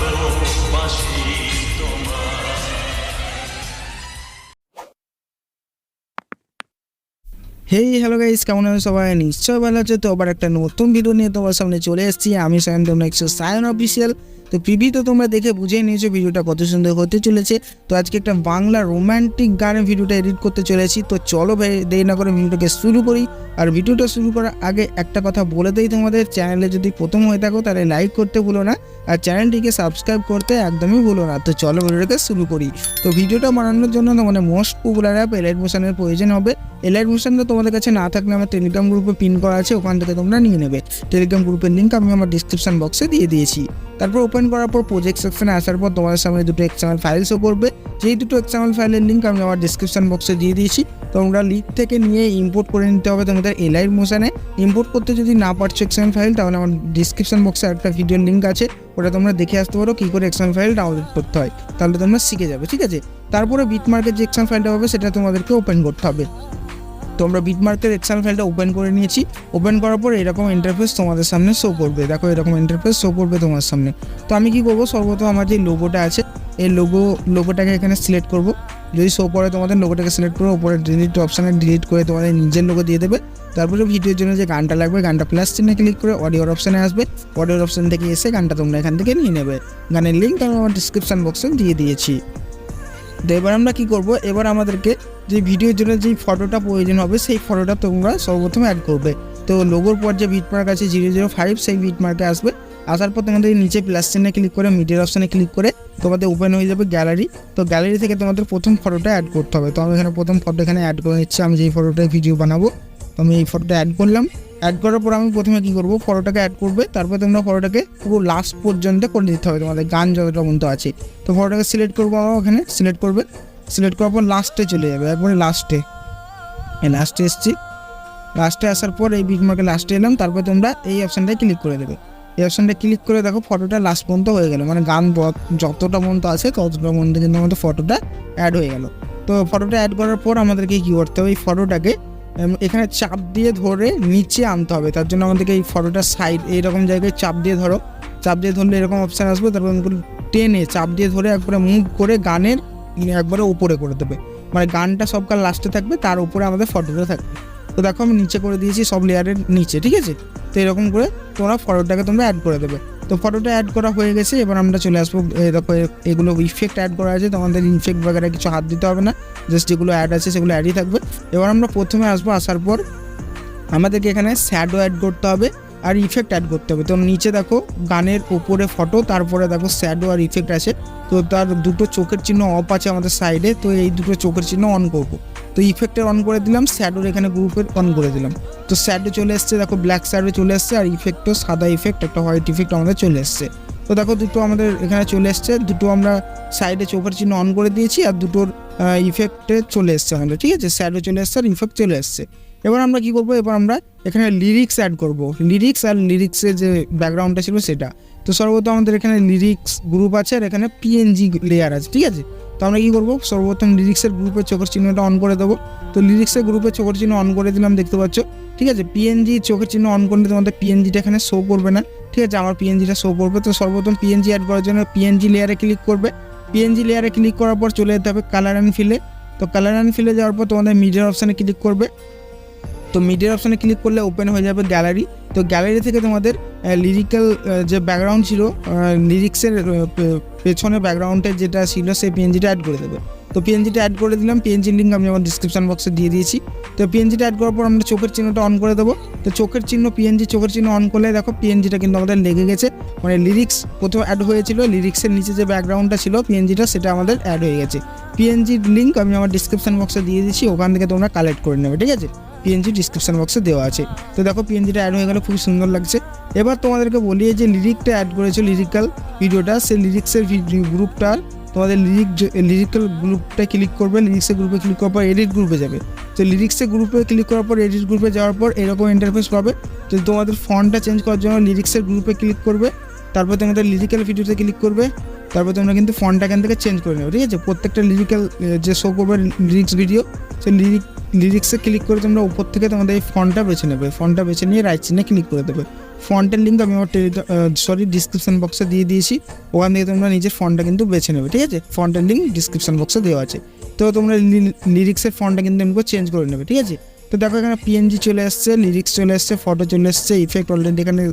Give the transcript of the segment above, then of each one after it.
ভালোবাসি তোমায়। Hey hello guys, কেমন আছো সবাই? নিশ্চয় ভালো আছে। তো আবার একটা নতুন ভিডিও নিয়ে তোমার সামনে চলে এসেছি। আমি সায়ন, তোমরা দেখছো সায়ন অফিসিয়াল। তো প্রিভি তো তোমরা দেখে বুঝে নিয়েছো ভিডিওটা কত সুন্দর হতে চলেছে। তো আজকে একটা বাংলা রোমান্টিক গানের ভিডিওটা এডিট করতে চলেছি। তো চলো ভাই দেরি না করে ভিডিওটাকে শুরু করি। আর ভিডিওটা শুরু করার আগে একটা কথা বলে দিই, তোমাদের চ্যানেলে যদি প্রথম হয়ে থাকো তাহলে লাইক করতে ভুলো না, আর চ্যানেলটিকে সাবস্ক্রাইব করতে একদমই ভুলো না। তো চলো ভিডিওটাকে শুরু করি। তো ভিডিওটা বানানোর জন্য তোমাদের মোস্ট পপুলার অ্যাপ এলাইট মোশনের প্রয়োজন হবে। এলাইট মোশনটা তোমাদের কাছে না থাকলে আমার টেলিগ্রাম গ্রুপে পিন করা আছে, ওখান থেকে তোমরা নিয়ে নেবে। টেলিগ্রাম গ্রুপের লিঙ্ক আমি আমার ডিসক্রিপশন বক্সে দিয়ে দিয়েছি। তারপর ওপেন করার পর প্রজেক্ট সেকশনে আসার পর তোমাদের সামনে দুটো XML ফাইল শো করবে। যেই দুটো XML ফাইলের লিঙ্ক আমি আমার ডিসক্রিপশন বক্সে দিয়ে দিয়েছি। তোমরা লিঙ্ক থেকে নিয়ে ইম্পোর্ট করে নিতে হবে তোমাদের এলাইট মোশনে। ইম্পোর্ট করতে যদি না পারছো XML ফাইল, তাহলে আমার ডিসক্রিপশন বক্সে একটা ভিডিওর লিঙ্ক আছে, ওটা তোমরা দেখে আসতে পারো কী করে XML ফাইল ডাউনলোড করতে হয়, তাহলে তোমরা শিখে যাবে, ঠিক আছে। তারপরে বিটমার্কের যে XML ফাইলটা হবে সেটা তোমাদেরকে ওপেন করতে হবে। তোমরা বিটমার্কের XML ফাইলটা ওপেন করে নিয়েছি। ওপেন করার পর এরকম ইন্টারফেস তোমাদের সামনে শো করবে। দেখো এরকম ইন্টারফেস শো করবে তোমার সামনে। তো আমি কি করবো, সর্বপ্রথম আমার যে লোগোটা আছে এই লোগোটাকে এখানে সিলেক্ট করব। যদি শো করে তোমাদের লোগোটাকে সিলেক্ট করে ওপরে ডিলিট অপশানে ডিলিট করে তোমাদের নিজের লোগো দিয়ে দেবে। তারপরে ভিডিওর জন্য যে গানটা লাগবে, গানটা প্লাস চিহ্নে ক্লিক করে অডিওর অপশানে আসবে। অডিওর অপশান থেকে এসে গানটা তোমরা এখান থেকে নিয়ে নেবে। গানের লিঙ্ক আমি আমার ডিসক্রিপশান বক্সে দিয়ে দিয়েছি। তো এবার আমরা কী করবো, এবার আমাদেরকে যে ভিডিওর জন্য যেই ফটোটা প্রয়োজন হবে সেই ফটোটা তোমরা সর্বপ্রথম অ্যাড করবে। তো লোগোর পর যে বিটমার্ক আছে 005, সেই বিটমার্কে আসবে। আসার পর তোমাদের নিচে প্লাস চিহ্নে ক্লিক করে মিডিয়ার অপশানে ক্লিক করে তোমাদের ওপেন হয়ে যাবে গ্যালারি। তো গ্যালারি থেকে তোমাদের প্রথম ফটোটা অ্যাড করতে হবে। তো আমি এখানে প্রথম ফটো এখানে অ্যাড করে নিচ্ছি। আমি যেই ফটোটায় ভিডিও বানাবো, তো আমি এই ফটোটা অ্যাড করলাম। অ্যাড করার পর আমি প্রথমে কী করবো, ফটোটাকে অ্যাড করবে। তারপর তোমরা ফটোটাকে পুরো লাস্ট পর্যন্ত করে দিতে হবে, তোমাদের গান যতটা পর্যন্ত আছে। তো ফটোটাকে সিলেক্ট করবো, আমার ওখানে সিলেক্ট করবে। সিলেক্ট করার পর লাস্টে চলে যাবে, একবারে লাস্টে এসছি। লাস্টে আসার পর এই বিটমার্কে লাস্টে এলাম। তারপর তোমরা এই অপশানটায় ক্লিক করে দেবে। এই অপশানটা ক্লিক করে দেখো ফটোটা লাস্ট পর্যন্ত হয়ে গেল, মানে গান যতটা পর্যন্ত আছে ততটা পর্যন্ত কিন্তু আমাদের ফটোটা অ্যাড হয়ে গেল। তো ফটোটা অ্যাড করার পর আমাদেরকে কী করতে হবে, এই ফটোটাকে এখানে চাপ দিয়ে ধরে নিচে আনতে হবে। তার জন্য আমাদেরকে এই ফটোটা সাইড এইরকম জায়গায় চাপ দিয়ে ধরো। চাপ দিয়ে ধরলে এরকম অপশান আসবে। তারপর টেনে চাপ দিয়ে ধরে একবারে মুভ করে গানের একবারে উপরে করে দেবে, মানে গানটা সবকাল লাস্টে থাকবে, তার উপরে আমাদের ফটোটা থাকবে। তো দেখো আমি নিচে করে দিয়েছি, সব লেয়ারের নিচে, ঠিক আছে। তো এরকম করে তোমরা ফটোটাকে তোমরা অ্যাড করে দেবে। তো ফটোটা অ্যাড করা হয়ে গেছে। এবার আমরা চলে আসবো, দেখো এগুলো ইফেক্ট অ্যাড করা আছে, তোমাদের ইফেক্ট বাগেরা কিছু হাত দিতে হবে না, জাস্ট যেগুলো অ্যাড আছে সেগুলো অ্যাডই থাকবে। এবার আমরা প্রথমে আসবো, আসার পর আমাদেরকে এখানে শ্যাডো অ্যাড করতে হবে আর ইফেক্ট অ্যাড করতে হবে। তো নিচে দেখো গানের উপরে ফটো, তারপরে দেখো শ্যাডো আর ইফেক্ট আছে। তো তার দুটো চোখের চিহ্ন অফ আছে আমাদের সাইডে, তো এই দুটো চোখের চিহ্ন অন করবো। তো ইফেক্টের অন করে দিলাম, শ্যাডোর এখানে গ্রুপের অন করে দিলাম। তো শ্যাডো চলে এসছে, দেখো ব্ল্যাক শ্যাডো চলে এসছে, আর ইফেক্টও সাদা ইফেক্ট, একটা হোয়াইট ইফেক্ট আমাদের চলে এসছে। তো দেখো দুটো আমাদের এখানে চলে এসছে, দুটো আমরা সাইডে চোখের চিহ্ন অন করে দিয়েছি, আর দুটোর ইফেক্টে চলে এসছে আমাদের, ঠিক আছে। শ্যাডো চলে এসছে আর ইফেক্ট চলে এসছে। এবার আমরা কী করবো, এবার আমরা এখানে লিরিক্স অ্যাড করবো। লিরিক্স আর লিরিক্সের যে ব্যাকগ্রাউন্ডটা ছিল সেটা। তো সর্বপ্রথম আমাদের এখানে লিরিক্স গ্রুপ আছে আর এখানে PNG লেয়ার আছে, ঠিক আছে। তো আমরা কী করবো, সর্বপ্রথম লিরিক্সের গ্রুপের চোখের চিহ্নটা অন করে দেবো। তো লিরিক্সের গ্রুপের চোখের চিহ্ন অন করে দিলাম, দেখতে পাচ্ছ, ঠিক আছে। PNG চোখের চিহ্ন অন করলে তোমাদের PNGটা এখানে শো করবে না, ঠিক আছে। আমার PNGটা শো করবে। তো সর্বপ্রথম PNG অ্যাড করার জন্য PNG লেয়ারে ক্লিক করবে। PNG লেয়ারে ক্লিক করার পর চলে যেতে হবে কালার অ্যান্ড ফিলে। তো কালার অ্যান্ড ফিলে যাওয়ার পর তোমাদের মিডিয়ার অপশানে ক্লিক করবে। তো মিডিয়ার অপশানে ক্লিক করলে ওপেন হয়ে যাবে গ্যালারি। তো গ্যালারি থেকে তোমাদের লিরিক্যাল যে ব্যাকগ্রাউন্ড ছিল, লিরিক্সের পেছনে ব্যাকগ্রাউন্ডে যেটা ছিল সেই PNGটা অ্যাড করে দেবে। তো PNGটা অ্যাড করে দিলাম, PNG লিঙ্ক আমি আমার ডিসক্রিপশন বক্সে দিয়ে দিয়েছি। তো PNGটা অ্যাড করার পর আমরা চোখের চিহ্নটা অন করে দেবো। তো চোখের চিহ্ন PNG চোখের চিহ্ন অন করলে দেখো PNGটা কিন্তু আমাদের লেগে গেছে, মানে লিরিক্স প্রথমে অ্যাড হয়েছিল, লিরিক্সের নিচে যে ব্যাকগ্রাউন্ডটা ছিল PNGটা সেটা আমাদের অ্যাড হয়ে গেছে। PNG লিঙ্ক আমি আমার ডিসক্রিপশন বক্সে দিয়ে দিচ্ছি, ওখান থেকে তোমরা কালেক্ট করে নেবে, ঠিক আছে। PNG ডিসক্রিপশন বক্সে দেওয়া আছে। তো দেখো PNGটা অ্যাড হয়ে গেল, খুব সুন্দর লাগছে। এবার তোমাদেরকে বলি যে লিরিকটা অ্যাড করেছো লিরিক্যাল ভিডিওটা, সেই লিরিক্সের গ্রুপটার তোমাদের লিরিক্যাল গ্রুপটা ক্লিক করবে। লিরিক্সের গ্রুপে ক্লিক করার পর এডিট গ্রুপে যাবে। তো লিরিক্সের গ্রুপে ক্লিক করার পর এডিট গ্রুপে যাওয়ার পর এরকম ইন্টারফেস পাবে। তো তোমাদের ফন্টটা চেঞ্জ করার জন্য লিরিক্সের গ্রুপে ক্লিক করবে, তারপর তোমাদের লিরিক্যাল ভিডিওতে ক্লিক করবে, তারপর তোমরা কিন্তু ফন্টটা এখান থেকে চেঞ্জ করে নেবে, ঠিক আছে। প্রত্যেকটা লিরিক্যাল যে শো করবে লিরিক্স ভিডিও সো লিরিক্সে ক্লিক করে তোমরা উপর থেকে তোমাদের এই ফন্টটা বেছে নেবে, ফন্টটা বেছে নিয়ে রাইট চিহ্নে ক্লিক করে দেবে। ফন্টের লিঙ্ক আমি আমার ডিসক্রিপশন বক্সে দিয়ে দিয়েছি, ওখান থেকে তোমরা নিজের ফন্টটা কিন্তু বেছে নেবে, ঠিক আছে। ফন্টের লিঙ্ক ডিসক্রিপশন বক্সে দেওয়া আছে। তো তোমরা লিরিক্সের ফন্টটা কিন্তু এমনি চেঞ্জ করে নেবে, ঠিক আছে। তো দেখো এখানে পিএনজি চলে আসছে, লিরিক্স চলে আসছে, ফটো চলে আসছে, ইফেক্ট অলরেডি এখানে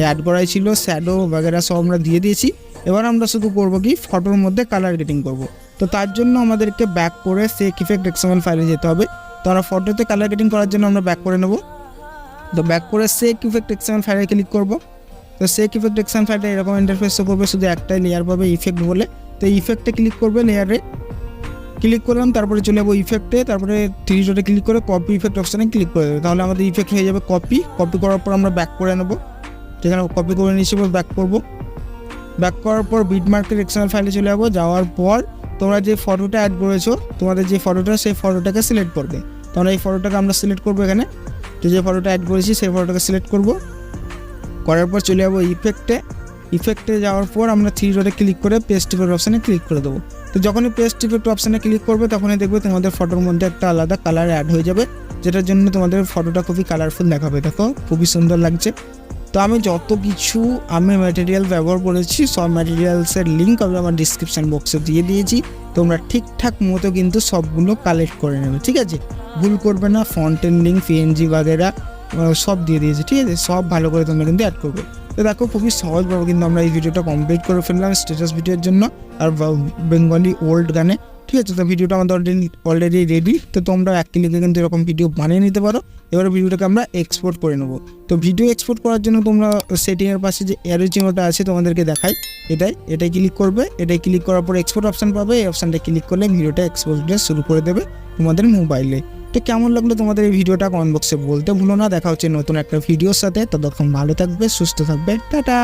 অ্যাড করাই ছিল, শ্যাডো বাগেরা সব আমরা দিয়ে দিয়েছি। এবার আমরা শুধু করবো কি ফটোর মধ্যে কালার গ্রেডিং করব। তো তার জন্য আমাদেরকে ব্যাক করে সেক ইফেক্ট XML ফাইলে যেতে হবে। তো আমরা ফটোতে কালার গ্রেডিং করার জন্য আমরা ব্যাক করে নেব। তো ব্যাক করে সেক ইফেক্ট XML ফাইলে ক্লিক করব। তো সেক ইফেক্ট XML ফাইলটা এরকম ইন্টারফেসে করবে, শুধু একটাই লেয়ার পাবে ইফেক্ট বলে। তো ইফেক্টে ক্লিক করবে, লেয়ারে ক্লিক করলাম, তারপরে চলে যাবো ইফেক্টে, তারপরে 3 ডটে ক্লিক করে কপি ইফেক্ট অপশানে ক্লিক করে দেবে। তাহলে আমাদের ইফেক্ট হয়ে যাবে কপি করার পর আমরা ব্যাক করে নেবো। যেখানে কপি করে নিয়েছি ব্যাক করব। ব্যাক করার পর বিটমার্কের XML ফাইলে চলে যাবো। যাওয়ার পর তোমরা যে ফটোটা অ্যাড করেছো, তোমাদের যে ফটোটা, সেই ফটোটাকে সিলেক্ট করবে। তোমরা এই ফটোটাকে আমরা সিলেক্ট করবো এখানে। তো যে ফটোটা অ্যাড করেছি সেই ফটোটাকে সিলেক্ট করব। করার পর চলে যাবো ইফেক্টে যাওয়ার পর আমরা 3 ডটে ক্লিক করে পেস্ট ইফেক্ট অপশানে ক্লিক করে দেবো। তো যখনই পেস্ট ইফেক্ট অপশানে ক্লিক করবে তখনই দেখবে তোমাদের ফটোর মধ্যে একটা আলাদা কালার অ্যাড হয়ে যাবে, যেটার জন্য তোমাদের ফটোটা খুবই কালারফুল দেখাবে। দেখো খুবই সুন্দর লাগছে। তো আমি যত কিছু ম্যাটেরিয়াল ব্যবহার করেছি সব ম্যাটেরিয়ালসের লিঙ্ক আমি আমার ডিসক্রিপশান বক্সে দিয়ে দিয়েছি। তোমরা ঠিকঠাক মতো কিন্তু সবগুলো কালেক্ট করে নেবে, ঠিক আছে। ভুল করবে না। ফন্টের লিঙ্ক, পিএনজি বাগেরা সব দিয়ে দিয়েছি, ঠিক আছে। সব ভালো করে তোমরা কিন্তু অ্যাড করবে। তো দেখো খুবই সহজভাবে কিন্তু আমরা এই ভিডিওটা কমপ্লিট করে ফেললাম স্ট্যাটাস ভিডিওর জন্য আর বেঙ্গলি ওল্ড গানে, ঠিক আছে। তো ভিডিওটা আমাদের অলরেডি রেডি। তো তোমরা এক ক্লিকে কিন্তু এরকম ভিডিও বানিয়ে নিতে পারো। এবারে ভিডিওটাকে আমরা এক্সপোর্ট করে নেবো। তো ভিডিও এক্সপোর্ট করার জন্য তোমরা সেটিংয়ের পাশে যে অ্যারো চিহ্নটা আছে তোমাদেরকে দেখাই, এটাই ক্লিক করবে। এটাই ক্লিক করার পর এক্সপোর্ট অপশান পাবে। এই অপশানটা ক্লিক করলে ভিডিওটা এক্সপোর্ট শুরু করে দেবে তোমাদের মোবাইলে। তো কেমন লাগলো তোমাদের এই ভিডিওটা কমেন্ট বক্সে বলতে ভুলো না। দেখা হচ্ছে নতুন একটা ভিডিওর সাথে। ততক্ষণ ভালো থাকবে, সুস্থ থাকবে, টাটা।